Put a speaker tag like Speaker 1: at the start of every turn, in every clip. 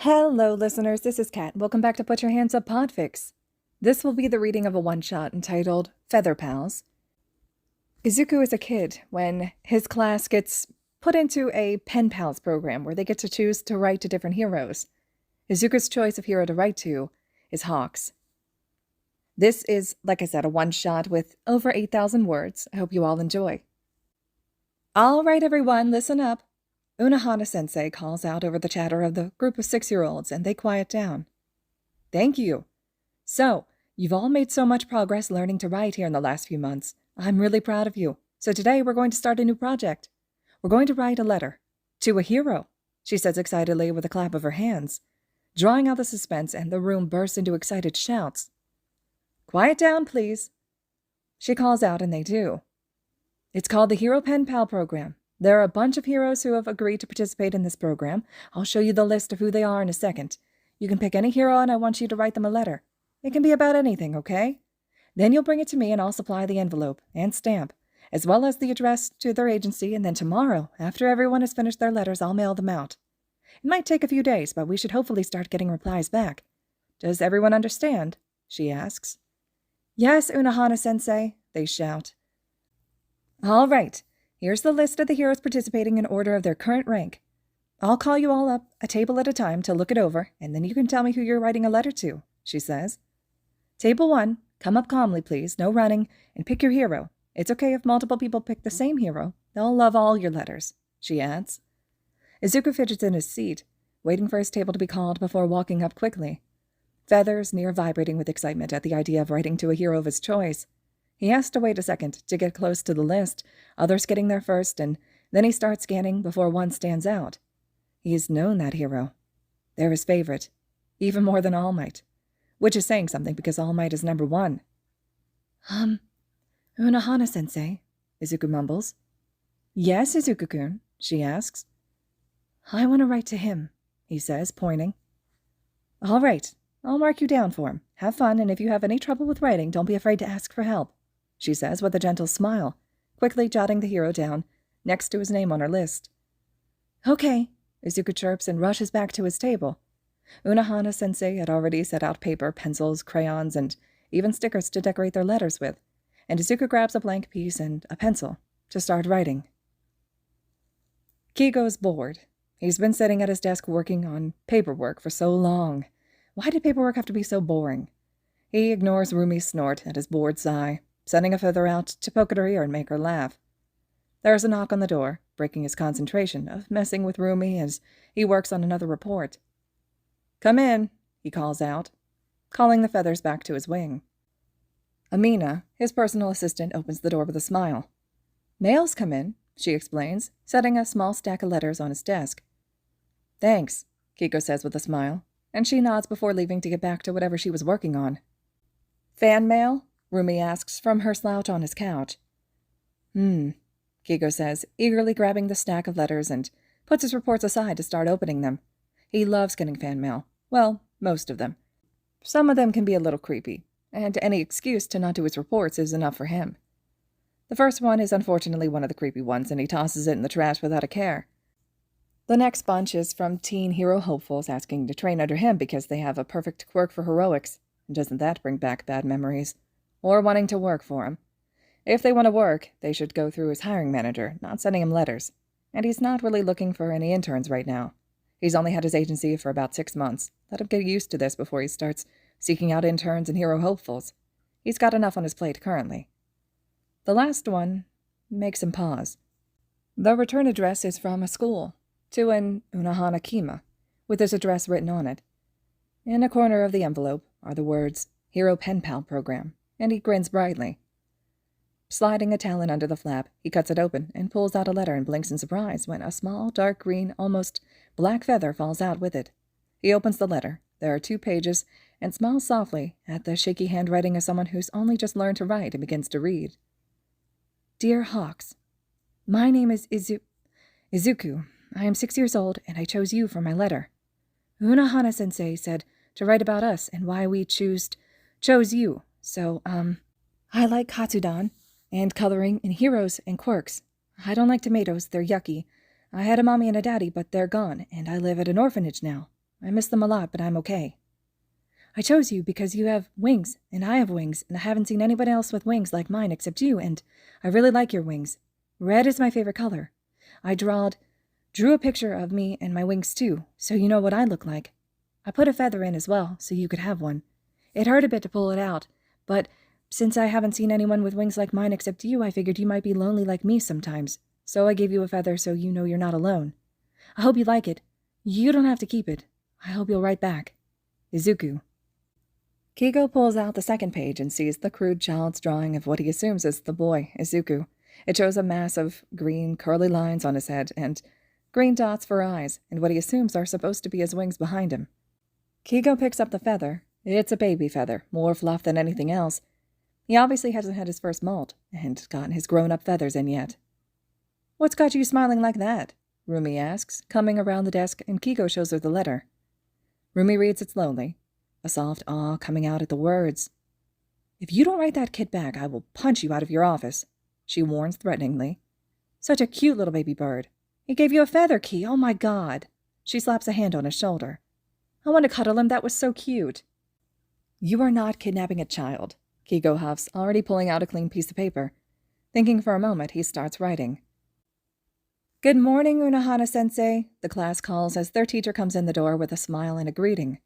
Speaker 1: Hello, listeners. This is Kat. Welcome back to Put Your Hands Up Podfic. This will be the reading of a one-shot entitled Feather Pals. Izuku is a kid when his class gets put into a pen pals program where they get to choose to write to different heroes. Izuku's choice of hero to write to is Hawks. This is, like I said, a one-shot with over 8,000 words. I hope you all enjoy. All right, everyone, listen up. Unohana-sensei calls out over the chatter of the group of 6-year-olds, and they quiet down. Thank you. So, you've all made so much progress learning to write here in the last few months. I'm really proud of you. So today we're going to start a new project. We're going to write a letter to a hero, she says excitedly with a clap of her hands. Drawing out the suspense, and the room bursts into excited shouts. Quiet down, please. She calls out, and they do. It's called the Hero Pen Pal Program. There are a bunch of heroes who have agreed to participate in this program. I'll show you the list of who they are in a second. You can pick any hero, and I want you to write them a letter. It can be about anything, okay? Then you'll bring it to me, and I'll supply the envelope and stamp, as well as the address to their agency, and then tomorrow, after everyone has finished their letters, I'll mail them out. It might take a few days, but we should hopefully start getting replies back. Does everyone understand? She asks. Yes, Unohana-sensei, they shout. All right. Here's the list of the heroes participating in order of their current rank. I'll call you all up, a table at a time, to look it over, and then you can tell me who you're writing a letter to, she says. Table 1, come up calmly, please, no running, and pick your hero. It's okay if multiple people pick the same hero. They'll love all your letters, she adds. Izuku fidgets in his seat, waiting for his table to be called before walking up quickly. Feathers near vibrating with excitement at the idea of writing to a hero of his choice. He has to wait a second to get close to the list, others getting there first, and then he starts scanning before one stands out. He's known that hero. They're his favorite, even more than All Might, which is saying something because All Might is number 1. Unohana-sensei, Izuku mumbles. Yes, Izuku-kun, she asks. I want to write to him, he says, pointing. All right, I'll mark you down for him. Have fun, and if you have any trouble with writing, don't be afraid to ask for help, she says with a gentle smile, quickly jotting the hero down next to his name on her list. Okay, Izuku chirps and rushes back to his table. Unohana-sensei had already set out paper, pencils, crayons, and even stickers to decorate their letters with, and Izuku grabs a blank piece and a pencil to start writing. Kigo's bored. He's been sitting at his desk working on paperwork for so long. Why did paperwork have to be so boring? He ignores Rumi's snort and his bored sigh, sending a feather out to poke at her ear and make her laugh. There's a knock on the door, breaking his concentration of messing with Rumi as he works on another report. Come in, he calls out, calling the feathers back to his wing. Amina, his personal assistant, opens the door with a smile. Mail's come in, she explains, setting a small stack of letters on his desk. Thanks, Kiko says with a smile, and she nods before leaving to get back to whatever she was working on. Fan mail? Rumi asks from her slouch on his couch. Kiko says, eagerly grabbing the stack of letters and puts his reports aside to start opening them. He loves getting fan mail. Well, most of them. Some of them can be a little creepy, and any excuse to not do his reports is enough for him. The first one is unfortunately one of the creepy ones, and he tosses it in the trash without a care. The next bunch is from teen hero hopefuls asking to train under him because they have a perfect quirk for heroics, and doesn't that bring back bad memories? Or wanting to work for him. If they want to work, they should go through his hiring manager, not sending him letters. And he's not really looking for any interns right now. He's only had his agency for about 6 months. Let him get used to this before he starts seeking out interns and hero hopefuls. He's got enough on his plate currently. The last one makes him pause. The return address is from a school, to an Unohana Kima, with his address written on it. In a corner of the envelope are the words, Hero Pen Pal Program, and he grins brightly. Sliding a talon under the flap, he cuts it open and pulls out a letter and blinks in surprise when a small, dark green, almost black feather falls out with it. He opens the letter. There are 2 pages, and smiles softly at the shaky handwriting of someone who's only just learned to write and begins to read. Dear Hawks, my name is Izuku. I am 6 years old, and I chose you for my letter. Unohana-sensei said to write about us and why we chose you. So, I like Katsudan and coloring and heroes and quirks. I don't like tomatoes, they're yucky. I had a mommy and a daddy, but they're gone, and I live at an orphanage now. I miss them a lot, but I'm okay. I chose you because you have wings, and I have wings, and I haven't seen anybody else with wings like mine except you, and I really like your wings. Red is my favorite color. I drew a picture of me and my wings too, so you know what I look like. I put a feather in as well, so you could have one. It hurt a bit to pull it out, but since I haven't seen anyone with wings like mine except you, I figured you might be lonely like me sometimes, so I gave you a feather so you know you're not alone. I hope you like it. You don't have to keep it. I hope you'll write back. Izuku. Kigo pulls out the second page and sees the crude child's drawing of what he assumes is the boy, Izuku. It shows a mass of green, curly lines on his head and green dots for eyes, and what he assumes are supposed to be his wings behind him. Kigo picks up the feather. It's a baby feather, more fluff than anything else. He obviously hasn't had his first molt, and gotten his grown-up feathers in yet. "What's got you smiling like that?" Rumi asks, coming around the desk, and Kigo shows her the letter. Rumi reads it slowly, a soft awe coming out at the words. "If you don't write that kid back, I will punch you out of your office," she warns threateningly. "Such a cute little baby bird. He gave you a feather, Ki. Oh my God." She slaps a hand on his shoulder. "I want to cuddle him. That was so cute." "You are not kidnapping a child," Kigo huffs, already pulling out a clean piece of paper. Thinking for a moment, he starts writing. "Good morning, Unohana-sensei," the class calls as their teacher comes in the door with a smile and a greeting.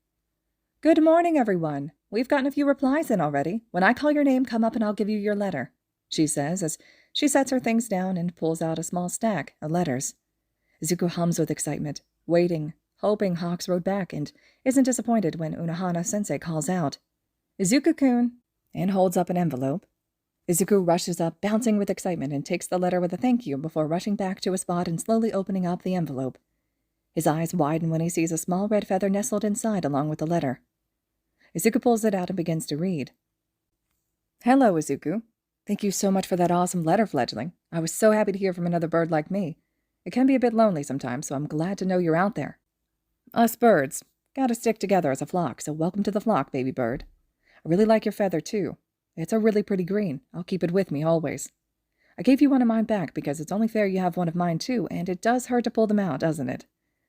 Speaker 1: "Good morning, everyone. We've gotten a few replies in already. When I call your name, come up and I'll give you your letter," she says as she sets her things down and pulls out a small stack of letters. Izuku hums with excitement, waiting, hoping Hawks wrote back, and isn't disappointed when Unohana-sensei calls out, "Izuku-kun," and holds up an envelope. Izuku rushes up, bouncing with excitement, and takes the letter with a thank you before rushing back to a spot and slowly opening up the envelope. His eyes widen when he sees a small red feather nestled inside along with the letter. Izuku pulls it out and begins to read. "Hello, Izuku. Thank you so much for that awesome letter, fledgling. I was so happy to hear from another bird like me. It can be a bit lonely sometimes, so I'm glad to know you're out there. Us birds gotta stick together as a flock, so welcome to the flock, baby bird. I really like your feather, too. It's a really pretty green. I'll keep it with me always. I gave you one of mine back because it's only fair you have one of mine, too, and it does hurt to pull them out, doesn't it?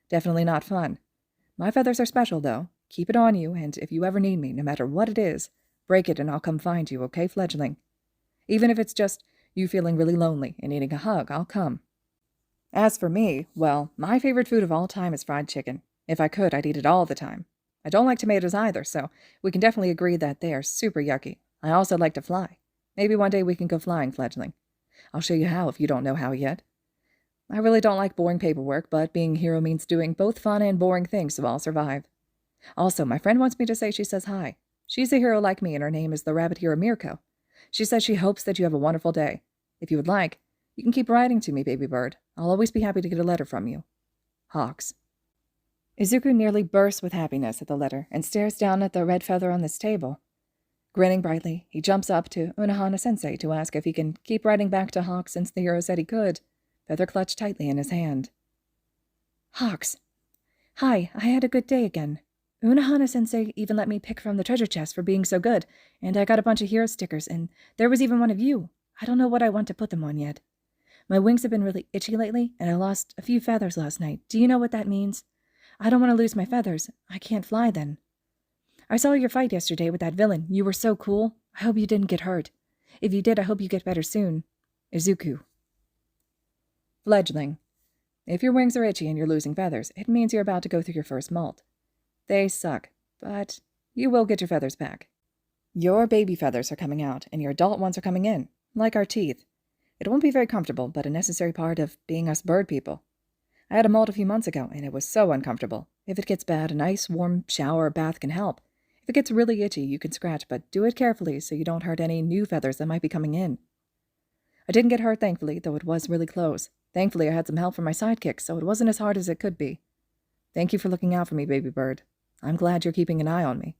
Speaker 1: Definitely not fun. My feathers are special, though. Keep it on you, and if you ever need me, no matter what it is, break it and I'll come find you, okay, fledgling? Even if it's just you feeling really lonely and needing a hug, I'll come. As for me, well, my favorite food of all time is fried chicken. If I could, I'd eat it all the time. I don't like tomatoes either, so we can definitely agree that they are super yucky. I also like to fly. Maybe one day we can go flying, fledgling. I'll show you how if you don't know how yet. I really don't like boring paperwork, but being a hero means doing both fun and boring things, so I'll survive. Also, my friend wants me to say she says hi. She's a hero like me, and her name is the rabbit hero Mirko. She says she hopes that you have a wonderful day. If you would like, you can keep writing to me, baby bird. I'll always be happy to get a letter from you. Hawks." Izuku nearly bursts with happiness at the letter and stares down at the red feather on this table. Grinning brightly, he jumps up to Unohana-sensei to ask if he can keep writing back to Hawks since the hero said he could, feather clutched tightly in his hand. "Hawks. Hi, I had a good day again. Unohana-sensei even let me pick from the treasure chest for being so good, and I got a bunch of hero stickers, and there was even one of you. I don't know what I want to put them on yet. My wings have been really itchy lately, and I lost a few feathers last night. Do you know what that means? I don't want to lose my feathers. I can't fly then. I saw your fight yesterday with that villain. You were so cool. I hope you didn't get hurt. If you did, I hope you get better soon. Izuku." Fledgling. If your wings are itchy and you're losing feathers, it means you're about to go through your first molt. They suck, but you will get your feathers back. Your baby feathers are coming out, and your adult ones are coming in, like our teeth. It won't be very comfortable, but a necessary part of being us bird people. I had a molt a few months ago, and it was so uncomfortable. If it gets bad, a nice warm shower or bath can help. If it gets really itchy, you can scratch, but do it carefully so you don't hurt any new feathers that might be coming in. I didn't get hurt, thankfully, though it was really close. Thankfully, I had some help from my sidekicks, so it wasn't as hard as it could be. Thank you for looking out for me, baby bird. I'm glad you're keeping an eye on me.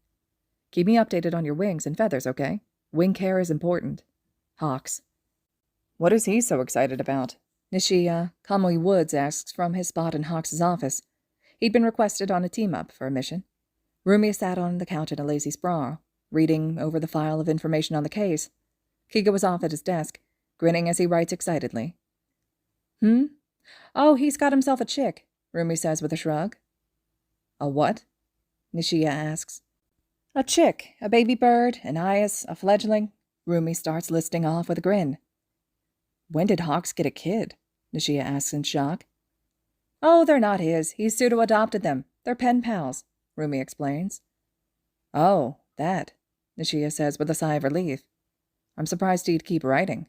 Speaker 1: Keep me updated on your wings and feathers, okay? Wing care is important. Hawks." "What is he so excited about?" Nishiya Kamui Woods asks from his spot in Hawks' office. He'd been requested on a team-up for a mission. Rumi sat on the couch in a lazy sprawl, reading over the file of information on the case. Kiga was off at his desk, grinning as he writes excitedly. "Oh, he's got himself a chick," Rumi says with a shrug. "A what?" Nishia asks. A chick, a baby bird, an eyas, a fledgling. Rumi starts listing off with a grin. When did Hawks get a kid? Nishia asks in shock. Oh, they're not his. He pseudo-adopted them. They're pen pals, Rumi explains. Oh, that, Nishia says with a sigh of relief. I'm surprised he'd keep writing.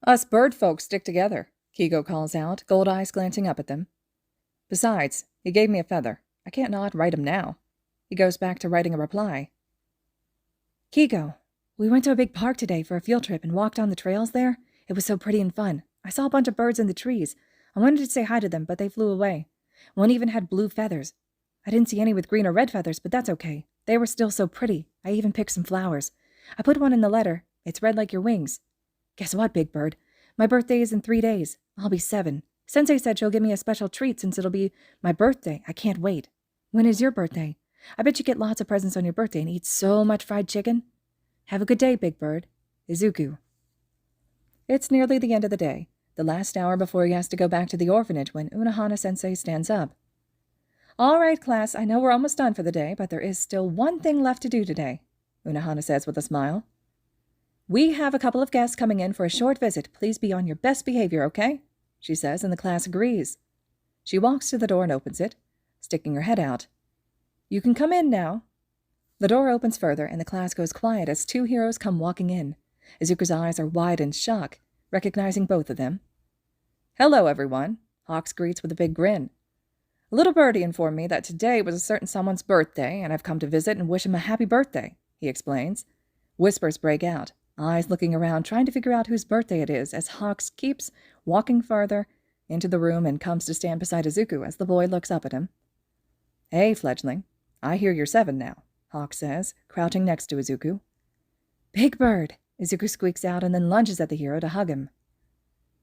Speaker 1: Us bird folks stick together, Kigo calls out, gold eyes glancing up at them. Besides, he gave me a feather. I can't not write him now. He goes back to writing a reply. Kigo, we went to a big park today for a field trip and walked on the trails there. It was so pretty and fun. I saw a bunch of birds in the trees. I wanted to say hi to them, but they flew away. One even had blue feathers. I didn't see any with green or red feathers, but that's okay. They were still so pretty. I even picked some flowers. I put one in the letter. It's red like your wings. Guess what, Big Bird? My birthday is in 3 days. I'll be 7. Sensei said she'll give me a special treat since it'll be my birthday. I can't wait. When is your birthday? I bet you get lots of presents on your birthday and eat so much fried chicken. Have a good day, Big Bird. Izuku. It's nearly the end of the day, the last hour before he has to go back to the orphanage when Unohana-sensei stands up. All right, class, I know we're almost done for the day, but there is still one thing left to do today, Unohana says with a smile. We have a couple of guests coming in for a short visit. Please be on your best behavior, okay? She says, and the class agrees. She walks to the door and opens it, sticking her head out. You can come in now. The door opens further, and the class goes quiet as 2 heroes come walking in. Izuku's eyes are wide in shock, recognizing both of them. Hello, everyone, Hawks greets with a big grin. A little birdie informed me that today was a certain someone's birthday, and I've come to visit and wish him a happy birthday, he explains. Whispers break out, eyes looking around, trying to figure out whose birthday it is, as Hawks keeps walking farther into the room and comes to stand beside Izuku as the boy looks up at him. Hey, fledgling, I hear you're 7 now, Hawks says, crouching next to Izuku. Big Bird, Izuku squeaks out and then lunges at the hero to hug him.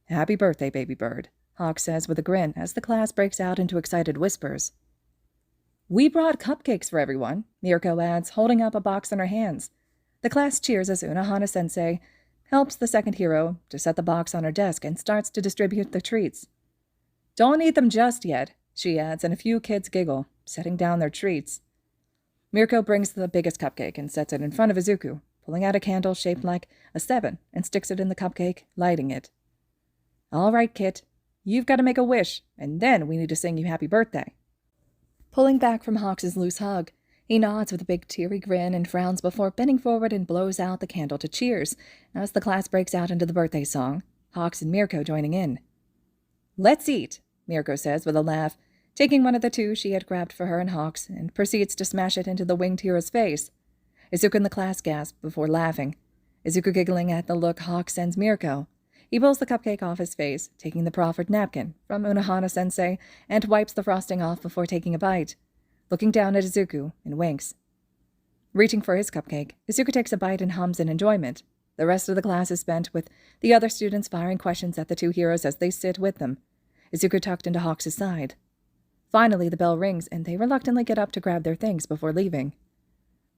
Speaker 1: Happy birthday, baby bird, Hawks says with a grin as the class breaks out into excited whispers. We brought cupcakes for everyone, Mirko adds, holding up a box in her hands. The class cheers as Unohana-sensei helps the second hero to set the box on her desk and starts to distribute the treats. Don't eat them just yet, she adds, and a few kids giggle, setting down their treats. Mirko brings the biggest cupcake and sets it in front of Izuku, pulling out a candle shaped like a 7 and sticks it in the cupcake, lighting it. All right, Kit, you've got to make a wish, and then we need to sing you happy birthday. Pulling back from Hawks' loose hug, he nods with a big teary grin and frowns before bending forward and blows out the candle to cheers as the class breaks out into the birthday song, Hawks and Mirko joining in. Let's eat, Mirko says with a laugh, taking one of the 2 she had grabbed for her and Hawks, and proceeds to smash it into the winged hero's face. Izuku and the class gasp before laughing, Izuku giggling at the look Hawks sends Mirko. He pulls the cupcake off his face, taking the proffered napkin from Unohana-sensei, and wipes the frosting off before taking a bite, looking down at Izuku and winks. Reaching for his cupcake, Izuku takes a bite and hums in enjoyment. The rest of the class is spent with the other students firing questions at the 2 heroes as they sit with them, Izuku tucked into Hawks' side. Finally, the bell rings, and they reluctantly get up to grab their things before leaving.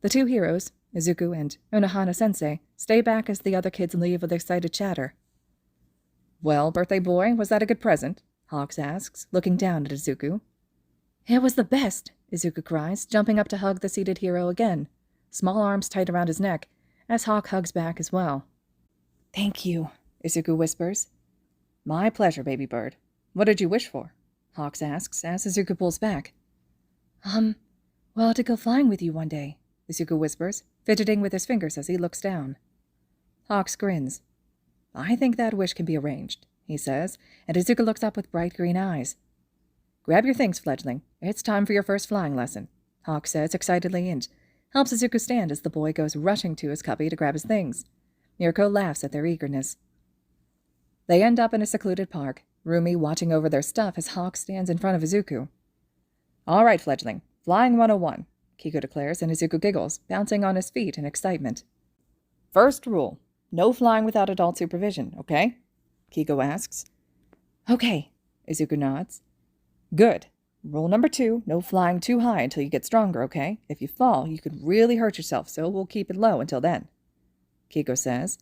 Speaker 1: The 2 heroes, Izuku and Unohana-sensei, stay back as the other kids leave with excited chatter. Well, birthday boy, was that a good present? Hawks asks, looking down at Izuku. It was the best, Izuku cries, jumping up to hug the seated hero again, small arms tight around his neck, as Hawk hugs back as well. Thank you, Izuku whispers. My pleasure, baby bird. What did you wish for? Hawks asks, as Izuku pulls back. Well, to go flying with you one day, Izuku whispers, fidgeting with his fingers as he looks down. Hawks grins. I think that wish can be arranged, he says, and Izuku looks up with bright green eyes. Grab your things, fledgling. It's time for your first flying lesson, Hawks says excitedly and helps Izuku stand as the boy goes rushing to his cubby to grab his things. Mirko laughs at their eagerness. They end up in a secluded park, Rumi watching over their stuff as Hawks stands in front of Izuku. All right, fledgling, flying 101, Kigo declares, and Izuku giggles, bouncing on his feet in excitement. First rule, no flying without adult supervision, okay? Kigo asks. Okay, Izuku nods. Good. Rule number 2, no flying too high until you get stronger, okay? If you fall, you could really hurt yourself, so we'll keep it low until then. Kigo says.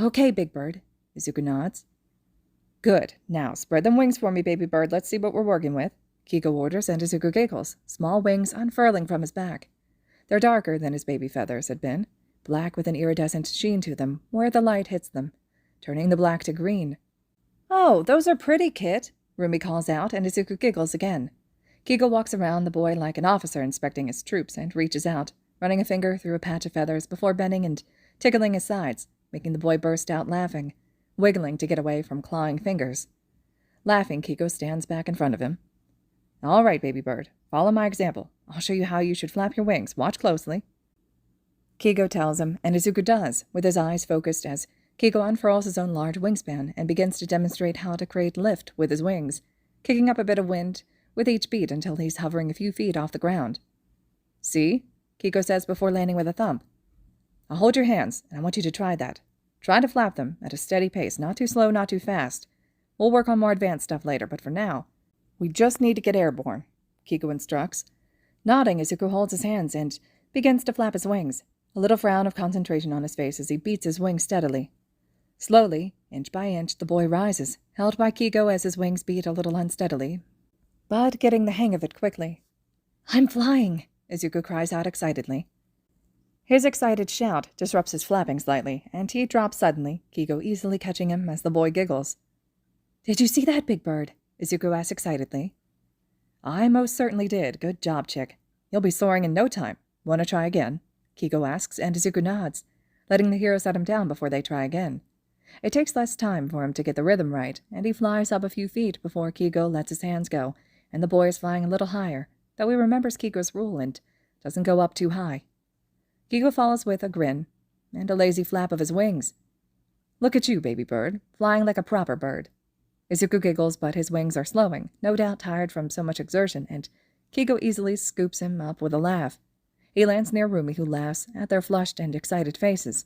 Speaker 1: Okay, Big Bird, Izuku nods. Good. Now, spread them wings for me, baby bird. Let's see what we're working with, Kigo orders, and Izuku giggles, small wings unfurling from his back. They're darker than his baby feathers had been, black with an iridescent sheen to them where the light hits them, turning the black to green. "Oh, those are pretty, Kit," Rumi calls out, and Izuku giggles again. Kigo walks around the boy like an officer inspecting his troops and reaches out, running a finger through a patch of feathers before bending and tickling his sides, making the boy burst out laughing, wiggling to get away from clawing fingers. Laughing, Kigo stands back in front of him. "All right, baby bird, follow my example. I'll show you how you should flap your wings. Watch closely." Kigo tells him, and Izuku does, with his eyes focused as Kigo unfurls his own large wingspan and begins to demonstrate how to create lift with his wings, kicking up a bit of wind with each beat until he's hovering a few feet off the ground. "See?" Kigo says before landing with a thump. "I'll hold your hands, and I want you to try that. Try to flap them at a steady pace, not too slow, not too fast. We'll work on more advanced stuff later, but for now, we just need to get airborne," Kigo instructs. Nodding, Izuku holds his hands and begins to flap his wings, a little frown of concentration on his face as he beats his wings steadily. Slowly, inch by inch, the boy rises, held by Kigo as his wings beat a little unsteadily, but getting the hang of it quickly. "I'm flying!" Izuku cries out excitedly. His excited shout disrupts his flapping slightly, and he drops suddenly, Kigo easily catching him as the boy giggles. "Did you see that, Big Bird?" Izuku asks excitedly. "I most certainly did. Good job, chick. You'll be soaring in no time. Want to try again?" Kigo asks, and Izuku nods, letting the hero set him down before they try again. It takes less time for him to get the rhythm right, and he flies up a few feet before Kigo lets his hands go, and the boy is flying a little higher, though he remembers Kigo's rule and doesn't go up too high. Kigo follows with a grin and a lazy flap of his wings. "Look at you, baby bird, flying like a proper bird." Izuku giggles, but his wings are slowing, no doubt tired from so much exertion, and Kigo easily scoops him up with a laugh. He lands near Rumi, who laughs at their flushed and excited faces.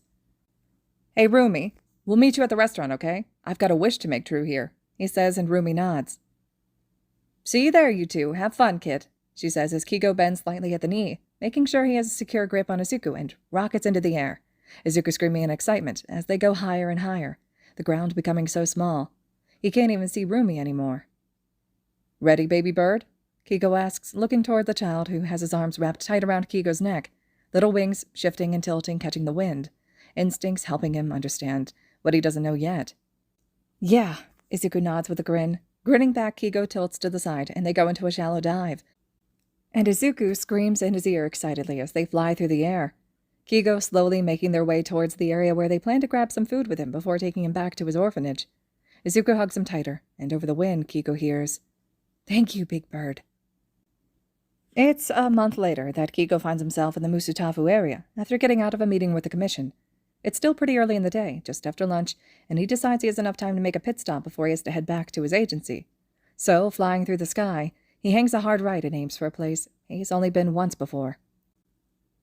Speaker 1: "Hey, Rumi, we'll meet you at the restaurant, okay? I've got a wish to make true here," he says, and Rumi nods. "See you there, you two. Have fun, Kit," she says as Kigo bends slightly at the knee, making sure he has a secure grip on Izuku, and rockets into the air, Izuku screaming in excitement as they go higher and higher, the ground becoming so small. He can't even see Rumi anymore. "Ready, baby bird?" Kigo asks, looking toward the child who has his arms wrapped tight around Kigo's neck, little wings shifting and tilting, catching the wind, instincts helping him understand what he doesn't know yet. "Yeah," Izuku nods with a grin. Grinning back, Kigo tilts to the side, and they go into a shallow dive. And Izuku screams in his ear excitedly as they fly through the air. Kigo slowly making their way towards the area where they plan to grab some food with him before taking him back to his orphanage. Izuku hugs him tighter, and over the wind, Kigo hears, "Thank you, Big Bird." It's a month later that Kigo finds himself in the Musutafu area after getting out of a meeting with the commission. It's still pretty early in the day, just after lunch, and he decides he has enough time to make a pit stop before he has to head back to his agency. So, flying through the sky, he hangs a hard right and aims for a place he's only been once before.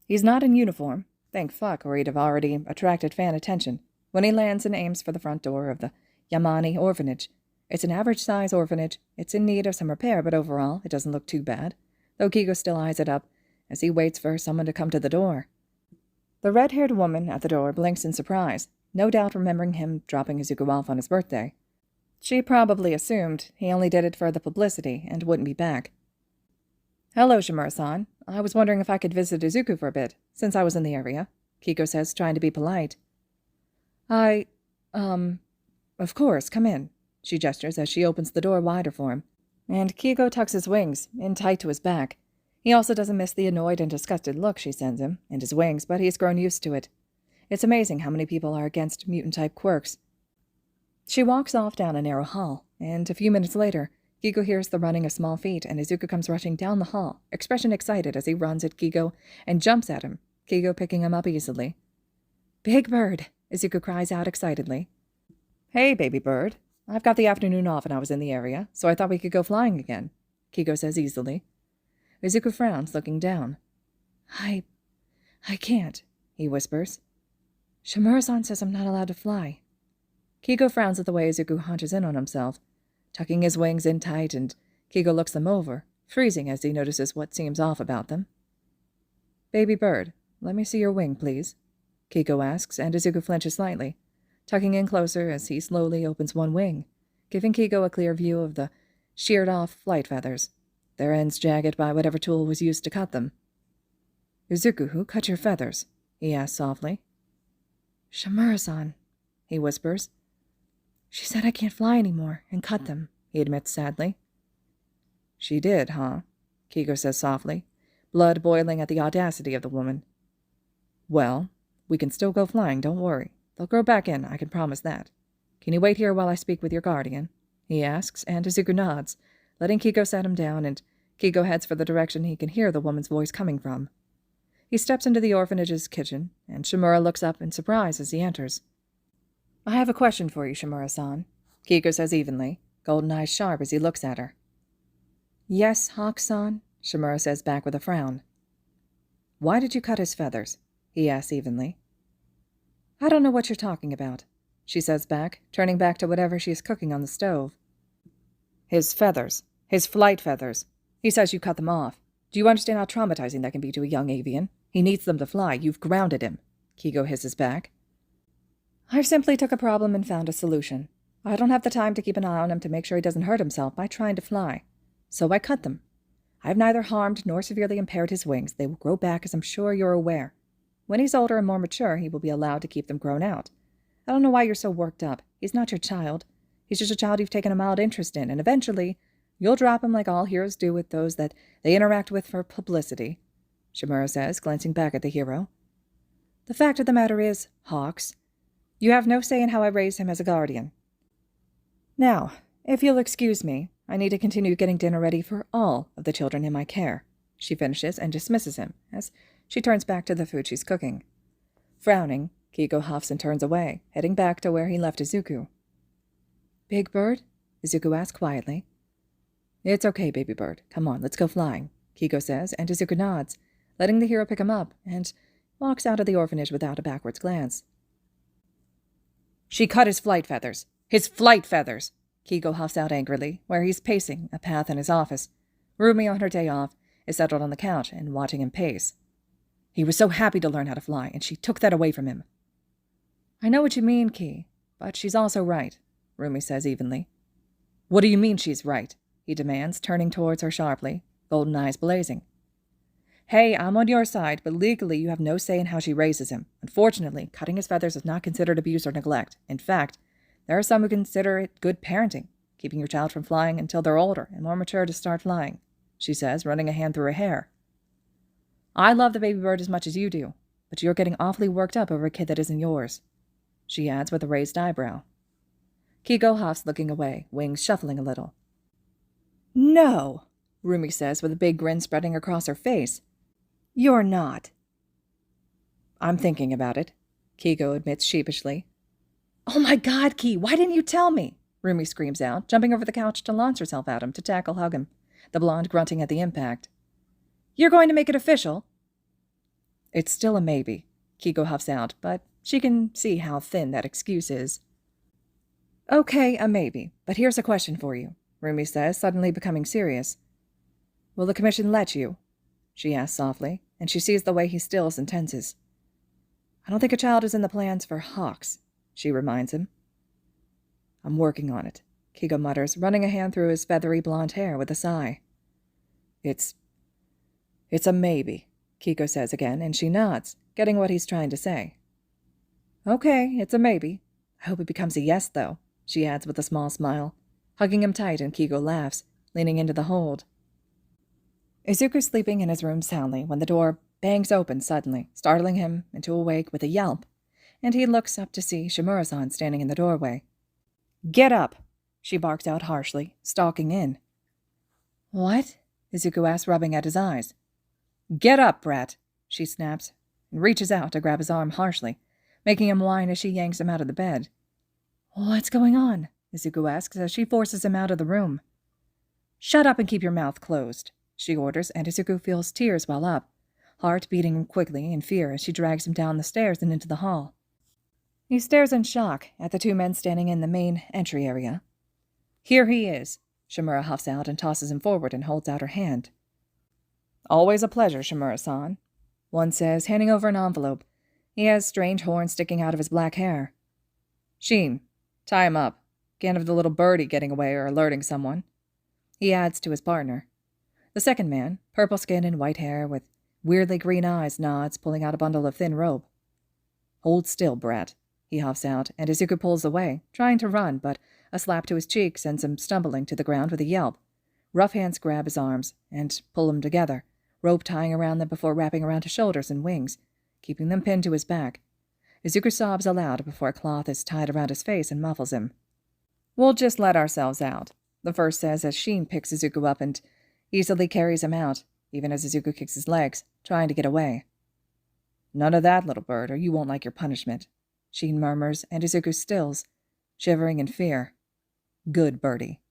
Speaker 1: He's not in uniform, thank fuck, or he'd have already attracted fan attention, when he lands and aims for the front door of the Yamani orphanage. It's an average-size orphanage. It's in need of some repair, but overall, it doesn't look too bad, though Kigo still eyes it up as he waits for someone to come to the door. The red-haired woman at the door blinks in surprise, no doubt remembering him dropping Izuku off on his birthday. She probably assumed he only did it for the publicity and wouldn't be back. "Hello, Shimura-san. I was wondering if I could visit Izuku for a bit, since I was in the area," Kigo says, trying to be polite. Of course, come in," she gestures as she opens the door wider for him, and Kigo tucks his wings in tight to his back. He also doesn't miss the annoyed and disgusted look she sends him, and his wings, but he's grown used to it. It's amazing how many people are against mutant-type quirks. She walks off down a narrow hall, and a few minutes later, Kigo hears the running of small feet, and Izuku comes rushing down the hall, expression excited as he runs at Kigo and jumps at him, Kigo picking him up easily. "Big Bird!" Izuku cries out excitedly. "Hey, baby bird. I've got the afternoon off and I was in the area, so I thought we could go flying again," Kigo says easily. Izuku frowns, looking down. I can't," he whispers. "Shimura-san says I'm not allowed to fly." Kigo frowns at the way Izuku hunches in on himself, tucking his wings in tight, and Kigo looks them over, freezing as he notices what seems off about them. "Baby bird, let me see your wing, please," Kigo asks, and Izuku flinches slightly, tucking in closer as he slowly opens one wing, giving Kigo a clear view of the sheared-off flight feathers. their ends jagged by whatever tool was used to cut them. "Izuku, who cut your feathers?" he asks softly. "Shimura-san," he whispers. "She said I can't fly anymore and cut them," he admits sadly. "She did, huh?" Kigo says softly, blood boiling at the audacity of the woman. "Well, we can still go flying, don't worry. They'll grow back in, I can promise that. Can you wait here while I speak with your guardian?" he asks, and Izuku nods, letting Kigo set him down, and Kigo heads for the direction he can hear the woman's voice coming from. He steps into the orphanage's kitchen, and Shimura looks up in surprise as he enters. "I have a question for you, Shimura-san," Kigo says evenly, golden eyes sharp as he looks at her. "Yes, Hawk-san," Shimura says back with a frown. "Why did you cut his feathers?" he asks evenly. "I don't know what you're talking about," she says back, turning back to whatever she is cooking on the stove. "His feathers. His flight feathers. He says you cut them off. Do you understand how traumatizing that can be to a young avian? He needs them to fly. You've grounded him," Kigo hisses back. "I've simply took a problem and found a solution. I don't have the time to keep an eye on him to make sure he doesn't hurt himself by trying to fly. So I cut them. I've neither harmed nor severely impaired his wings. They will grow back, as I'm sure you're aware. When he's older and more mature, he will be allowed to keep them grown out. I don't know why you're so worked up. He's not your child. He's just a child you've taken a mild interest in, and eventually you'll drop him like all heroes do with those that they interact with for publicity," Shimura says, glancing back at the hero. "The fact of the matter is, Hawks, you have no say in how I raise him as a guardian. Now, if you'll excuse me, I need to continue getting dinner ready for all of the children in my care," she finishes and dismisses him as she turns back to the food she's cooking. Frowning, Kigo huffs and turns away, heading back to where he left Izuku. "Big Bird?" Izuku asks quietly. "It's okay, baby bird. Come on, let's go flying," Kigo says, and Izuku nods, letting the hero pick him up, and walks out of the orphanage without a backwards glance. "She cut his flight feathers! His flight feathers!" Kigo huffs out angrily, where he's pacing a path in his office. Rumi, on her day off, is settled on the couch and watching him pace. "He was so happy to learn how to fly, and she took that away from him." "I know what you mean, Ki, but she's also right," Rumi says evenly. "What do you mean she's right?" he demands, turning towards her sharply, golden eyes blazing. "Hey, I'm on your side, but legally you have no say in how she raises him. Unfortunately, cutting his feathers is not considered abuse or neglect. In fact, there are some who consider it good parenting, keeping your child from flying until they're older and more mature to start flying," she says, running a hand through her hair. "I love the baby bird as much as you do, but you're getting awfully worked up over a kid that isn't yours," she adds with a raised eyebrow. Kigo huffs, looking away, wings shuffling a little. "No," Rumi says with a big grin spreading across her face. "You're not." "I'm thinking about it," Kigo admits sheepishly. "Oh my God, Ki, why didn't you tell me?" Rumi screams out, jumping over the couch to launch herself at him to hug him, the blonde grunting at the impact. "You're going to make it official?" "It's still a maybe," Kigo huffs out, but she can see how thin that excuse is. "Okay, a maybe, but here's a question for you," Rumi says, suddenly becoming serious. "Will the commission let you?" she asks softly, and she sees the way he stills and tenses. "I don't think a child is in the plans for Hawks," she reminds him. "I'm working on it," Kigo mutters, running a hand through his feathery blonde hair with a sigh. It's a maybe," Kigo says again, and she nods, getting what he's trying to say. "Okay, it's a maybe. I hope it becomes a yes, though," she adds with a small smile, hugging him tight, and Kigo laughs, leaning into the hold. Izuku's sleeping in his room soundly when the door bangs open suddenly, startling him into awake with a yelp, and he looks up to see Shimura-san standing in the doorway. "Get up!" she barks out harshly, stalking in. "What?" Izuku asks, rubbing at his eyes. "Get up, brat!" she snaps, and reaches out to grab his arm harshly, making him whine as she yanks him out of the bed. "What's going on?" Izuku asks as she forces him out of the room. "Shut up and keep your mouth closed," she orders, and Izuku feels tears well up, heart beating quickly in fear as she drags him down the stairs and into the hall. He stares in shock at the two men standing in the main entry area. "Here he is," Shimura huffs out and tosses him forward and holds out her hand. "Always a pleasure, Shimura-san," one says, handing over an envelope. He has strange horns sticking out of his black hair. "Sheen, tie him up. Can't have the little birdie getting away or alerting someone," he adds to his partner. The second man, purple skin and white hair with weirdly green eyes, nods, pulling out a bundle of thin rope. "Hold still, brat," he huffs out, and Izuku pulls away, trying to run, but a slap to his cheek sends him stumbling to the ground with a yelp. Rough hands grab his arms and pull him together, rope tying around them before wrapping around his shoulders and wings, keeping them pinned to his back. Izuku sobs aloud before a cloth is tied around his face and muffles him. "We'll just let ourselves out," the first says as Sheen picks Izuku up and easily carries him out, even as Izuku kicks his legs, trying to get away. "None of that, little bird, or you won't like your punishment," Sheen murmurs, and Izuku stills, shivering in fear. "Good, birdie."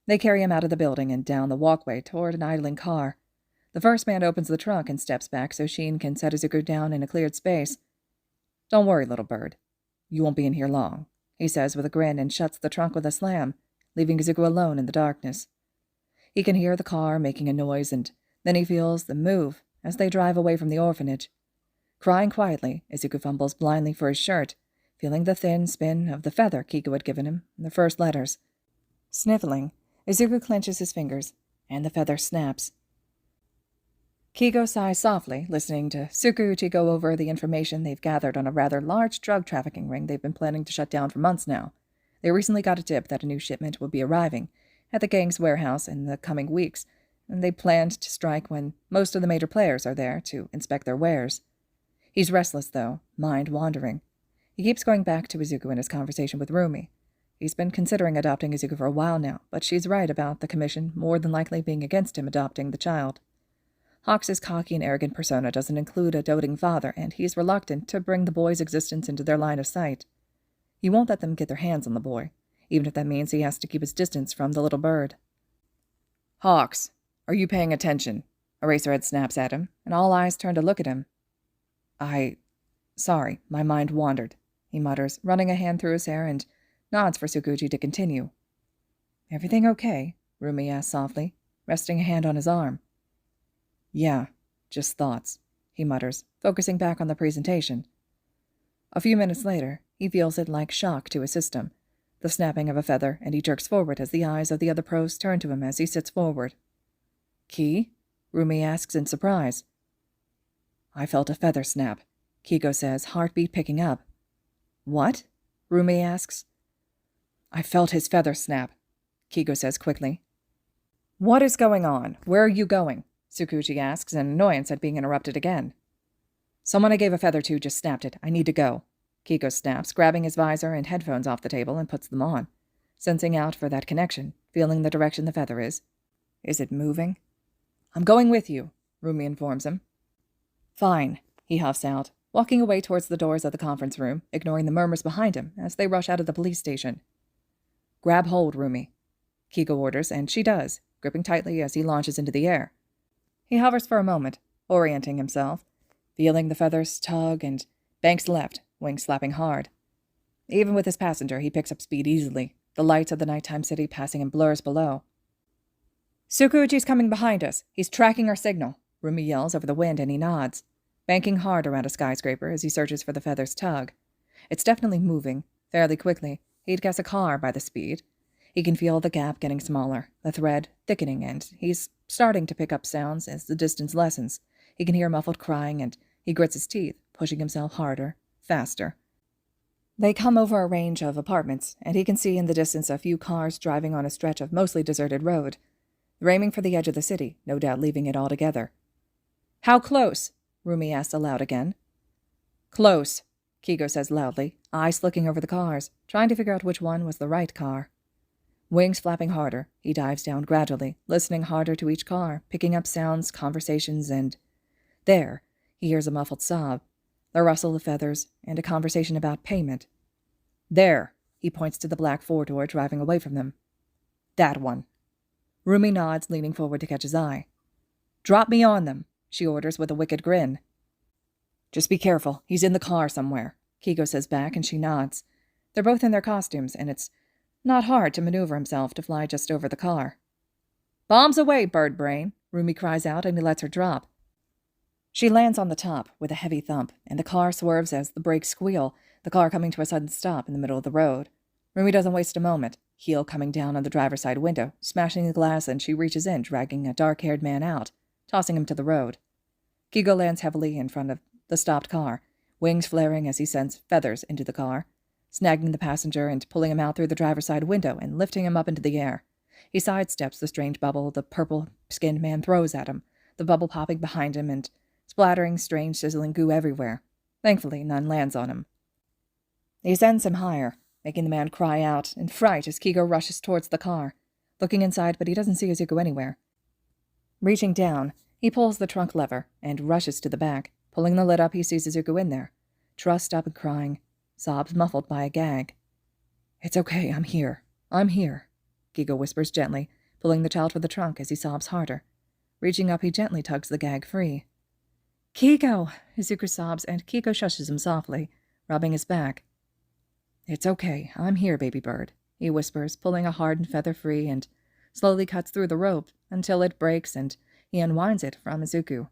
Speaker 1: They carry him out of the building and down the walkway toward an idling car. The first man opens the trunk and steps back so Sheen can set Izuku down in a cleared space. "Don't worry, little bird. You won't be in here long," he says with a grin and shuts the trunk with a slam, leaving Izuku alone in the darkness. He can hear the car making a noise, and then he feels them move as they drive away from the orphanage. Crying quietly, Izuku fumbles blindly for his shirt, feeling the thin spin of the feather Kiko had given him in the first letters. Sniffling, Izuku clenches his fingers, and the feather snaps. Kiko sighs softly, listening to Tsukuuchi go over the information they've gathered on a rather large drug trafficking ring they've been planning to shut down for months now. They recently got a tip that a new shipment would be arriving at the gang's warehouse in the coming weeks, and they planned to strike when most of the major players are there to inspect their wares. He's restless, though, mind wandering. He keeps going back to Izuku in his conversation with Rumi. He's been considering adopting Izuku for a while now, but she's right about the commission more than likely being against him adopting the child. Hawks' cocky and arrogant persona doesn't include a doting father, and he's reluctant to bring the boy's existence into their line of sight. He won't let them get their hands on the boy, even if that means he has to keep his distance from the little bird. "Hawks, are you paying attention?" Eraserhead snaps at him, and all eyes turn to look at him. Sorry, my mind wandered," he mutters, running a hand through his hair and nods for Tsukuuchi to continue. "Everything okay?" Rumi asks softly, resting a hand on his arm. "Yeah, just thoughts," he mutters, focusing back on the presentation. A few minutes later, he feels it like shock to his system, the snapping of a feather, and he jerks forward as the eyes of the other pros turn to him as he sits forward. "Ki?" Rumi asks in surprise. "I felt a feather snap," Kiko says, heartbeat picking up. "What?" Rumi asks. "I felt his feather snap," Kiko says quickly. "What is going on? Where are you going?" Tsukuuchi asks in annoyance at being interrupted again. "Someone I gave a feather to just snapped it. I need to go," Kiko snaps, grabbing his visor and headphones off the table and puts them on, sensing out for that connection, feeling the direction the feather is. Is it moving? "I'm going with you," Rumi informs him. "Fine," he huffs out, walking away towards the doors of the conference room, ignoring the murmurs behind him as they rush out of the police station. "Grab hold, Rumi," Kiko orders, and she does, gripping tightly as he launches into the air. He hovers for a moment, orienting himself, feeling the feathers tug and banks left, wings slapping hard. Even with his passenger, he picks up speed easily, the lights of the nighttime city passing in blurs below. "Tsukuuchi's coming behind us. He's tracking our signal," Rumi yells over the wind, and he nods, banking hard around a skyscraper as he searches for the feather's tug. It's definitely moving, fairly quickly. He'd guess a car by the speed. He can feel the gap getting smaller, the thread thickening, and he's starting to pick up sounds as the distance lessens. He can hear muffled crying, and he grits his teeth, pushing himself harder, faster. They come over a range of apartments, and he can see in the distance a few cars driving on a stretch of mostly deserted road. They're aiming for the edge of the city, no doubt leaving it altogether. "How close?" Rumi asks aloud again. "Close," Kiko says loudly, eyes looking over the cars, trying to figure out which one was the right car. Wings flapping harder, he dives down gradually, listening harder to each car, picking up sounds, conversations, and... There, he hears a muffled sob, the rustle of feathers, and a conversation about payment. "There," he points to the black four-door driving away from them. "That one." Rumi nods, leaning forward to catch his eye. "Drop me on them," she orders with a wicked grin. "Just be careful, he's in the car somewhere," Kiko says back, and she nods. They're both in their costumes, and it's not hard to maneuver himself to fly just over the car. "Bombs away, bird brain," Rumi cries out, and he lets her drop. She lands on the top with a heavy thump, and the car swerves as the brakes squeal, the car coming to a sudden stop in the middle of the road. Rumi doesn't waste a moment, heel coming down on the driver's side window, smashing the glass, and she reaches in, dragging a dark-haired man out, tossing him to the road. Kigo lands heavily in front of the stopped car, wings flaring as he sends feathers into the car, snagging the passenger and pulling him out through the driver's side window and lifting him up into the air. He sidesteps the strange bubble the purple-skinned man throws at him, the bubble popping behind him and splattering strange sizzling goo everywhere. Thankfully, none lands on him. He sends him higher, making the man cry out in fright as Kigo rushes towards the car, looking inside, but he doesn't see Izuku anywhere. Reaching down, he pulls the trunk lever and rushes to the back. Pulling the lid up, he sees Izuku in there, trussed up and crying, sobs muffled by a gag. "It's okay, I'm here. I'm here," Kigo whispers gently, pulling the child for the trunk as he sobs harder. Reaching up, he gently tugs the gag free. "Kigo!" Izuku sobs, and Kigo shushes him softly, rubbing his back. "It's okay, I'm here, baby bird," he whispers, pulling a hardened feather free and slowly cuts through the rope until it breaks and he unwinds it from Izuku,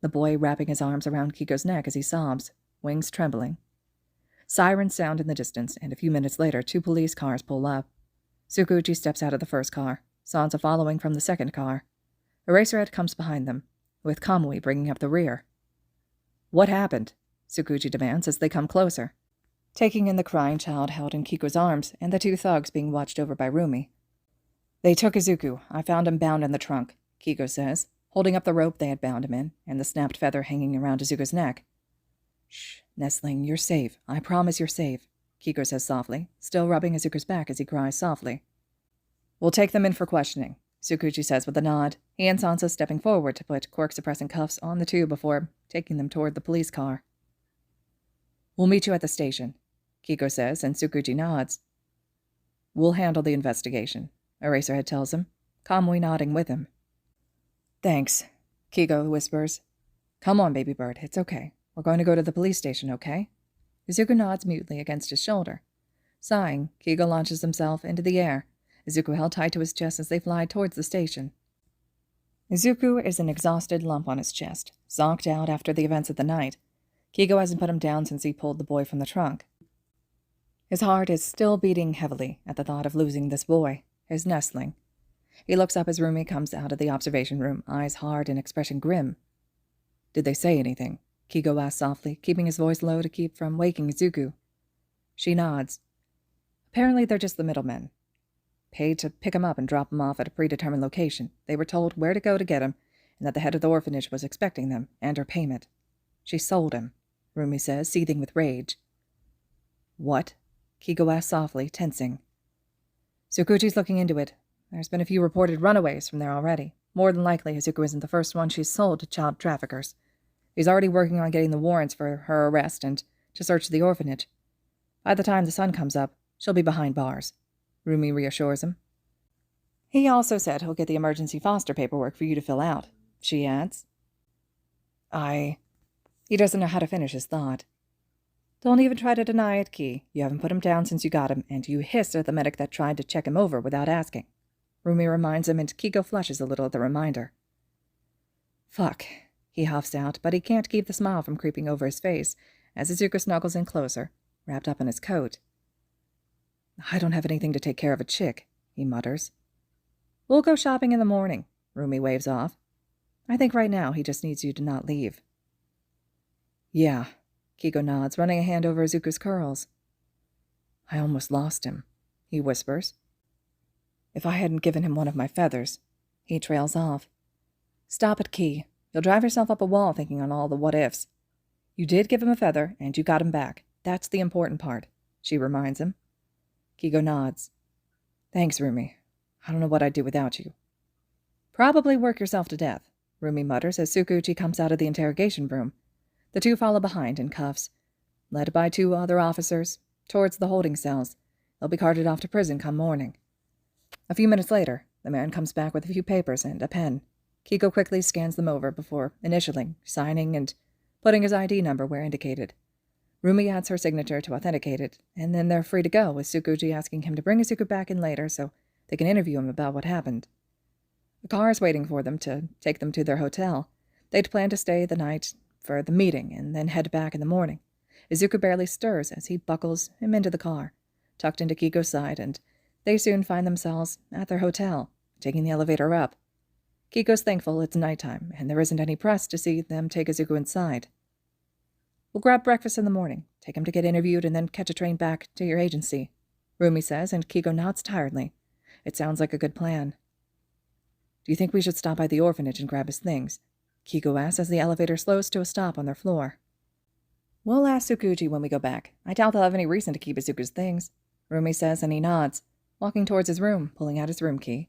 Speaker 1: the boy wrapping his arms around Kigo's neck as he sobs, wings trembling. Sirens sound in the distance, and a few minutes later 2 police cars pull up. Tsukuchi steps out of the first car, Sansa following from the second car. Eraserhead comes behind them, with Kamui bringing up the rear. "What happened?" Tsukuchi demands as they come closer, taking in the crying child held in Kiko's arms and the 2 thugs being watched over by Rumi. "They took Izuku. I found him bound in the trunk," Kiko says, holding up the rope they had bound him in and the snapped feather hanging around Izuku's neck. "Shh, nestling, you're safe. I promise you're safe," Kiko says softly, still rubbing Izuku's back as he cries softly. "We'll take them in for questioning," Tsukuchi says with a nod, he and Sansa stepping forward to put quirk-suppressing cuffs on the 2 before taking them toward the police car. "We'll meet you at the station," Kiko says, and Tsukuchi nods. "We'll handle the investigation," Eraserhead tells him, Kamui nodding with him. "Thanks," Kigo whispers. "Come on, baby bird, it's okay. We're going to go to the police station, okay?" Izuku nods mutely against his shoulder. Sighing, Kigo launches himself into the air, Izuku held tight to his chest as they fly towards the station. Izuku is an exhausted lump on his chest, zonked out after the events of the night. Kigo hasn't put him down since he pulled the boy from the trunk. His heart is still beating heavily at the thought of losing this boy, his nestling. He looks up as Rumi comes out of the observation room, eyes hard and expression grim. "Did they say anything?" Kigo asks softly, keeping his voice low to keep from waking Izuku. She nods. "Apparently they're just the middlemen. Paid to pick him up and drop him off at a predetermined location. They were told where to go to get him, and that the head of the orphanage was expecting them, and her payment. She sold him," Rumi says, seething with rage. "What?" Kigo asks softly, tensing. "Tsukuchi's looking into it. There's been a few reported runaways from there already. More than likely, Izuku isn't the first one she's sold to child traffickers. He's already working on getting the warrants for her arrest and to search the orphanage. By the time the sun comes up, she'll be behind bars," Rumi reassures him. "He also said he'll get the emergency foster paperwork for you to fill out," she adds. He doesn't know how to finish his thought. "Don't even try to deny it, Ki. You haven't put him down since you got him, and you hissed at the medic that tried to check him over without asking," Rumi reminds him, and Kigo flushes a little at the reminder. "Fuck," he huffs out, but he can't keep the smile from creeping over his face as Izuku snuggles in closer, wrapped up in his coat. "I don't have anything to take care of a chick," he mutters. "We'll go shopping in the morning," Rumi waves off. "I think right now he just needs you to not leave." "Yeah," Kigo nods, running a hand over Izuku's curls. "I almost lost him," he whispers. "If I hadn't given him one of my feathers," he trails off. "Stop it, Ki. You'll drive yourself up a wall thinking on all the what-ifs. You did give him a feather, and you got him back. That's the important part," she reminds him. Kigo nods. "Thanks, Rumi. I don't know what I'd do without you." "Probably work yourself to death," Rumi mutters as Tsukuchi comes out of the interrogation room. The 2 follow behind in cuffs, led by 2 other officers, towards the holding cells. They'll be carted off to prison come morning. A few minutes later, the man comes back with a few papers and a pen. Kigo quickly scans them over before initialing, signing, and putting his ID number where indicated. Rumi adds her signature to authenticate it, and then they're free to go, with Tsukuchi asking him to bring Izuku back in later so they can interview him about what happened. A car is waiting for them to take them to their hotel. They'd planned to stay the night for the meeting and then head back in the morning. Izuku barely stirs as he buckles him into the car, tucked into Kiko's side, and they soon find themselves at their hotel, taking the elevator up. Kiko's thankful it's nighttime, and there isn't any press to see them take Izuku inside. We'll grab breakfast in the morning, take him to get interviewed, and then catch a train back to your agency, Rumi says, and Kiko nods tiredly. It sounds like a good plan. Do you think we should stop by the orphanage and grab his things? Kiko asks as the elevator slows to a stop on their floor. We'll ask Tsukuji when we go back. I doubt they'll have any reason to keep Izuku's things, Rumi says, and he nods, walking towards his room, pulling out his room key.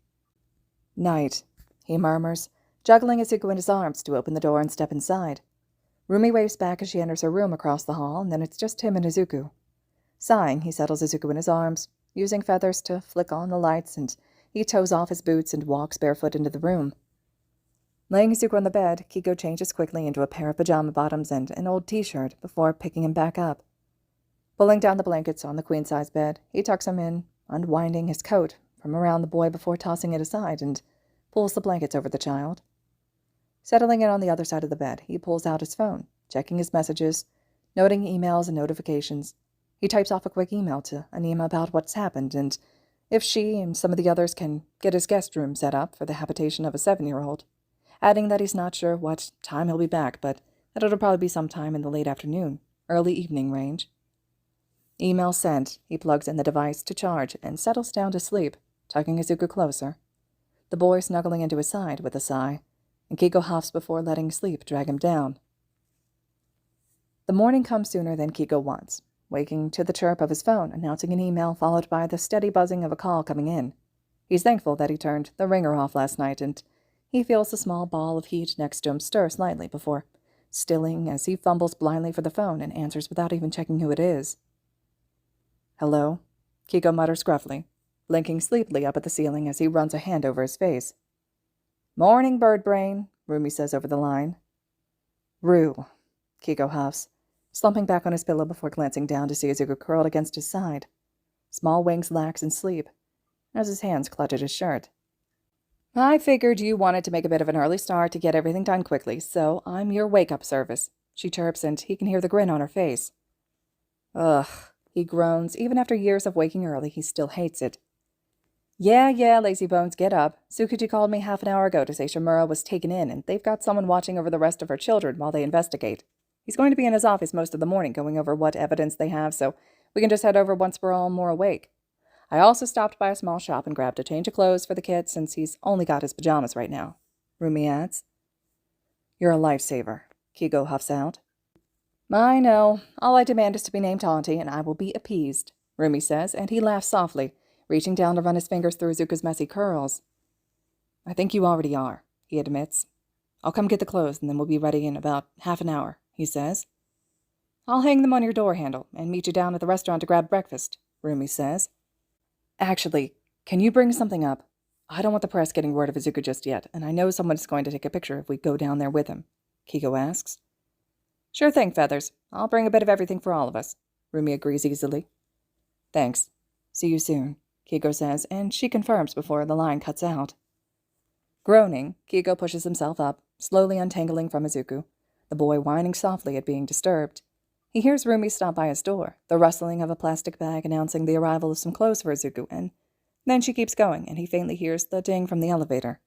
Speaker 1: Night, he murmurs, juggling Izuku in his arms to open the door and step inside. Rumi waves back as she enters her room across the hall, and then it's just him and Izuku. Sighing, he settles Izuku in his arms, using feathers to flick on the lights, and he toes off his boots and walks barefoot into the room. Laying Izuku on the bed, Kiko changes quickly into a pair of pajama bottoms and an old t-shirt before picking him back up. Pulling down the blankets on the queen-size bed, he tucks him in, unwinding his coat from around the boy before tossing it aside, and pulls the blankets over the child. Settling in on the other side of the bed, he pulls out his phone, checking his messages, noting emails and notifications. He types off a quick email to Anima about what's happened, and if she and some of the others can get his guest room set up for the habitation of a 7-year-old, adding that he's not sure what time he'll be back, but that it'll probably be sometime in the late afternoon, early evening range. Email sent, he plugs in the device to charge and settles down to sleep, tucking Izuku closer. The boy snuggling into his side with a sigh, and Kiko huffs before letting sleep drag him down. The morning comes sooner than Kiko wants, waking to the chirp of his phone, announcing an email followed by the steady buzzing of a call coming in. He's thankful that he turned the ringer off last night, and he feels the small ball of heat next to him stir slightly before stilling as he fumbles blindly for the phone and answers without even checking who it is. Hello, Kiko mutters gruffly, blinking sleepily up at the ceiling as he runs a hand over his face. Morning, bird brain, Rumi says over the line. Rue, Kiko huffs, slumping back on his pillow before glancing down to see Izuku curled against his side, small wings lax in sleep, as his hands clutch at his shirt. I figured you wanted to make a bit of an early start to get everything done quickly, so I'm your wake-up service, she chirps, and he can hear the grin on her face. Ugh, he groans. Even after years of waking early, he still hates it. Yeah, lazy bones, get up. Tsukuji called me half an hour ago to say Shimura was taken in, and they've got someone watching over the rest of her children while they investigate. He's going to be in his office most of the morning going over what evidence they have, so we can just head over once we're all more awake. I also stopped by a small shop and grabbed a change of clothes for the kid since he's only got his pajamas right now, Rumi adds. You're a lifesaver, Kiko huffs out. I know. All I demand is to be named Auntie, and I will be appeased, Rumi says, and he laughs softly, reaching down to run his fingers through Izuku's messy curls. I think you already are, he admits. I'll come get the clothes, and then we'll be ready in about half an hour, he says. I'll hang them on your door handle and meet you down at the restaurant to grab breakfast, Rumi says. Actually, can you bring something up? I don't want the press getting word of Izuku just yet, and I know someone's going to take a picture if we go down there with him, Kiko asks. Sure thing, Feathers. I'll bring a bit of everything for all of us, Rumi agrees easily. Thanks. See you soon, Kiko says, and she confirms before the line cuts out. Groaning, Kiko pushes himself up, slowly untangling from Izuku, the boy whining softly at being disturbed. He hears Rumi stop by his door, the rustling of a plastic bag announcing the arrival of some clothes for Izuku, and then she keeps going, and he faintly hears the ding from the elevator.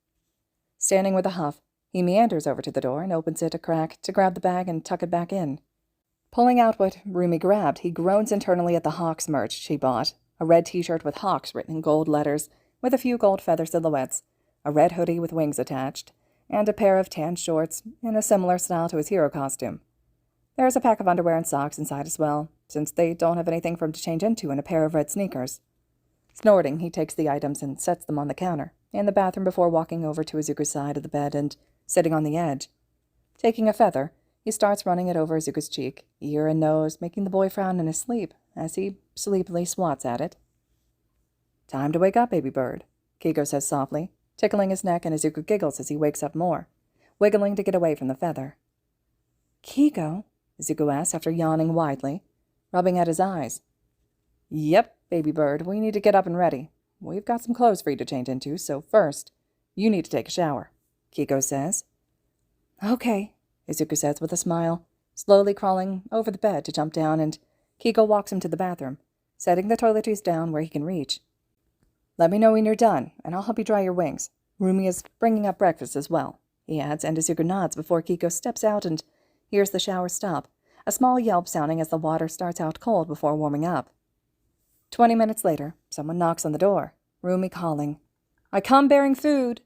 Speaker 1: Standing with a huff, he meanders over to the door and opens it a crack to grab the bag and tuck it back in. Pulling out what Rumi grabbed, he groans internally at the Hawks merch she bought, a red t-shirt with Hawks written in gold letters, with a few gold feather silhouettes, a red hoodie with wings attached, and a pair of tan shorts in a similar style to his hero costume. There's a pack of underwear and socks inside as well, since they don't have anything for him to change into, and a pair of red sneakers. Snorting, he takes the items and sets them on the counter, in the bathroom before walking over to Izuku's side of the bed and sitting on the edge. Taking a feather, he starts running it over Izuku's cheek, ear and nose, making the boy frown in his sleep as he sleepily swats at it. Time to wake up, baby bird, Kiko says softly, tickling his neck, and Izuku giggles as he wakes up more, wiggling to get away from the feather. Kiko? Izuku asks after yawning widely, rubbing at his eyes. Yep, baby bird, we need to get up and ready. We've got some clothes for you to change into, so first, you need to take a shower, Kiko says. Okay, Izuku says with a smile, slowly crawling over the bed to jump down, and Kiko walks him to the bathroom, setting the toiletries down where he can reach. Let me know when you're done, and I'll help you dry your wings. Rumi is bringing up breakfast as well, he adds, and Izuku nods before Kiko steps out and hears the shower stop, a small yelp sounding as the water starts out cold before warming up. 20 minutes later, someone knocks on the door, Rumi calling, "I come bearing food."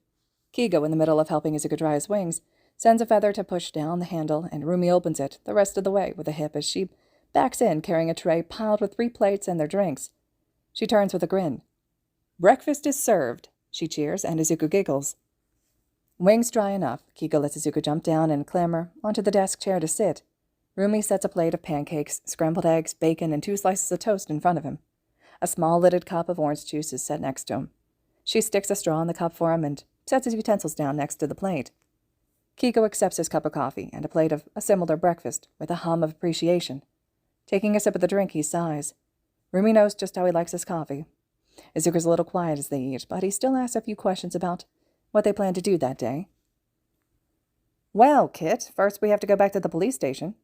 Speaker 1: Kigo, in the middle of helping Izuku dry his wings, sends a feather to push down the handle, and Rumi opens it the rest of the way with a hip as she backs in carrying a tray piled with 3 plates and their drinks. She turns with a grin. "Breakfast is served," she cheers, and Izuku giggles. Wings dry enough, Kigo lets Izuku jump down and clamber onto the desk chair to sit. Rumi sets a plate of pancakes, scrambled eggs, bacon, and 2 slices of toast in front of him. A small lidded cup of orange juice is set next to him. She sticks a straw in the cup for him and sets his utensils down next to the plate. Kigo accepts his cup of coffee and a plate of a similar breakfast with a hum of appreciation. Taking a sip of the drink, he sighs. Rumi knows just how he likes his coffee. Izuku's a little quiet as they eat, but he still asks a few questions about what they plan to do that day. "Well, Kit, first we have to go back to the police station.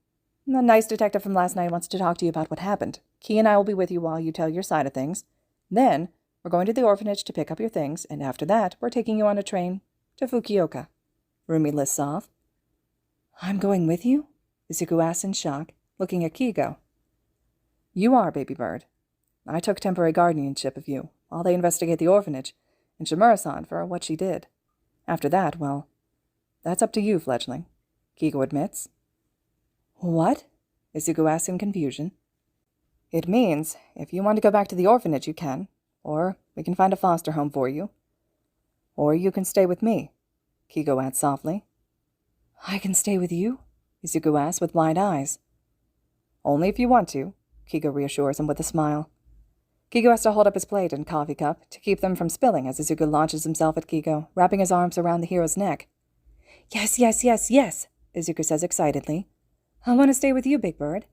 Speaker 1: The nice detective from last night wants to talk to you about what happened. Key and I will be with you while you tell your side of things. Then, we're going to the orphanage to pick up your things, and after that, we're taking you on a train to Fukuoka," Rumi lists off. "I'm going with you?" Izuku asks in shock, looking at Kigo. "You are, baby bird. I took temporary guardianship of you while they investigate the orphanage, and Shimura-san for what she did. After that, well, that's up to you, fledgling," Kigo admits. "What?" Izuku asks in confusion. "It means, if you want to go back to the orphanage, you can, or we can find a foster home for you. Or you can stay with me," Kigo adds softly. "I can stay with you?" Izuku asks with wide eyes. "Only if you want to," Kigo reassures him with a smile. Kigo has to hold up his plate and coffee cup to keep them from spilling as Izuku launches himself at Kigo, wrapping his arms around the hero's neck. "Yes, yes, yes, yes," Izuku says excitedly. "I want to stay with you, Big Bird."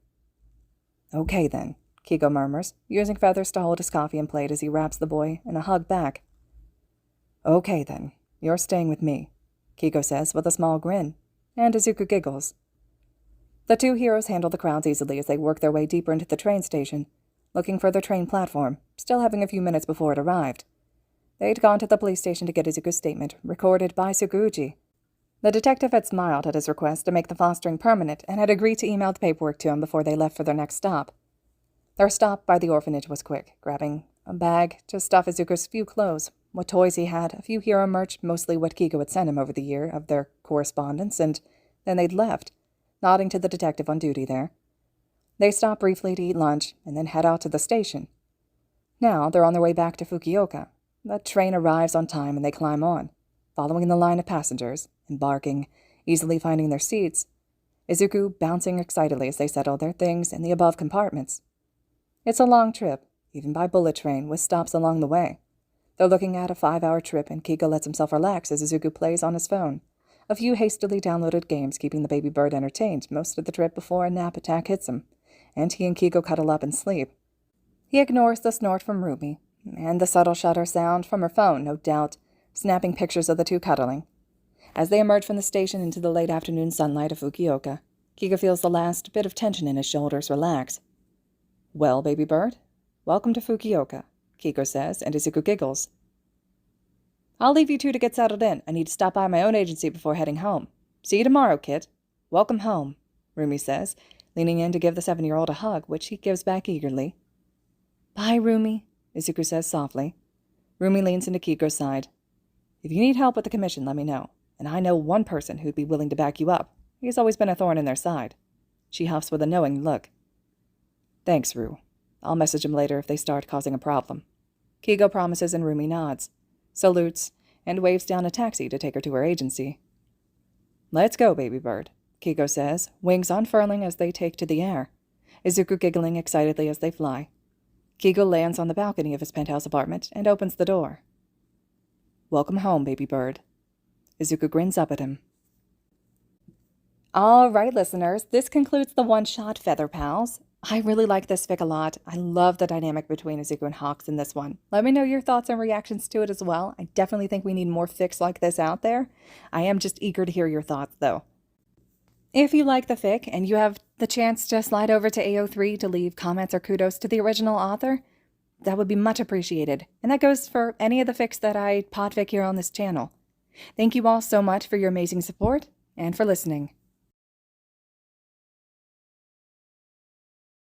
Speaker 1: "Okay, then," Kigo murmurs, using feathers to hold his coffee and plate as he wraps the boy in a hug back. "Okay, then, you're staying with me," Kigo says with a small grin, and Izuku giggles. The 2 heroes handle the crowds easily as they work their way deeper into the train station, looking for their train platform, still having a few minutes before it arrived. They'd gone to the police station to get Izuku's statement, recorded by Suguji. The detective had smiled at his request to make the fostering permanent and had agreed to email the paperwork to him before they left for their next stop. Their stop by the orphanage was quick, grabbing a bag to stuff Izuku's few clothes, what toys he had, a few hero merch, mostly what Kigo had sent him over the year of their correspondence, and then they'd left, nodding to the detective on duty there. They stop briefly to eat lunch and then head out to the station. Now they're on their way back to Fukuoka. The train arrives on time and they climb on, following the line of passengers, embarking, easily finding their seats, Izuku bouncing excitedly as they settle their things in the above compartments. It's a long trip, even by bullet train, with stops along the way. They're looking at a 5-hour trip, and Kigo lets himself relax as Izuku plays on his phone, a few hastily downloaded games keeping the baby bird entertained most of the trip before a nap attack hits him, and he and Kigo cuddle up and sleep. He ignores the snort from Rumi, and the subtle shudder sound from her phone, no doubt, snapping pictures of the 2 cuddling. As they emerge from the station into the late afternoon sunlight of Fukuoka, Kigo feels the last bit of tension in his shoulders relax. "Well, baby bird, welcome to Fukuoka," Kigo says, and Izuku giggles. "I'll leave you 2 to get settled in. I need to stop by my own agency before heading home. See you tomorrow, kid. Welcome home," Rumi says, leaning in to give the 7-year-old a hug, which he gives back eagerly. "Bye, Rumi," Izuku says softly. Rumi leans into Kigo's side. "If you need help with the commission, let me know. And I know one person who'd be willing to back you up. He's always been a thorn in their side." She huffs with a knowing look. "Thanks, Ru. I'll message him later if they start causing a problem." Kigo promises and Rumi nods, salutes, and waves down a taxi to take her to her agency. "Let's go, baby bird," Kigo says, wings unfurling as they take to the air, Izuku giggling excitedly as they fly. Kigo lands on the balcony of his penthouse apartment and opens the door. "Welcome home, baby bird." Izuku grins up at him. All right, listeners, this concludes the one-shot Feather Pals. I really like this fic a lot. I love the dynamic between Izuku and Hawks in this one. Let me know your thoughts and reactions to it as well. I definitely think we need more fics like this out there. I am just eager to hear your thoughts, though. If you like the fic and you have the chance to slide over to AO3 to leave comments or kudos to the original author, that would be much appreciated. And that goes for any of the fics that I podfic here on this channel. Thank you all so much for your amazing support and for listening.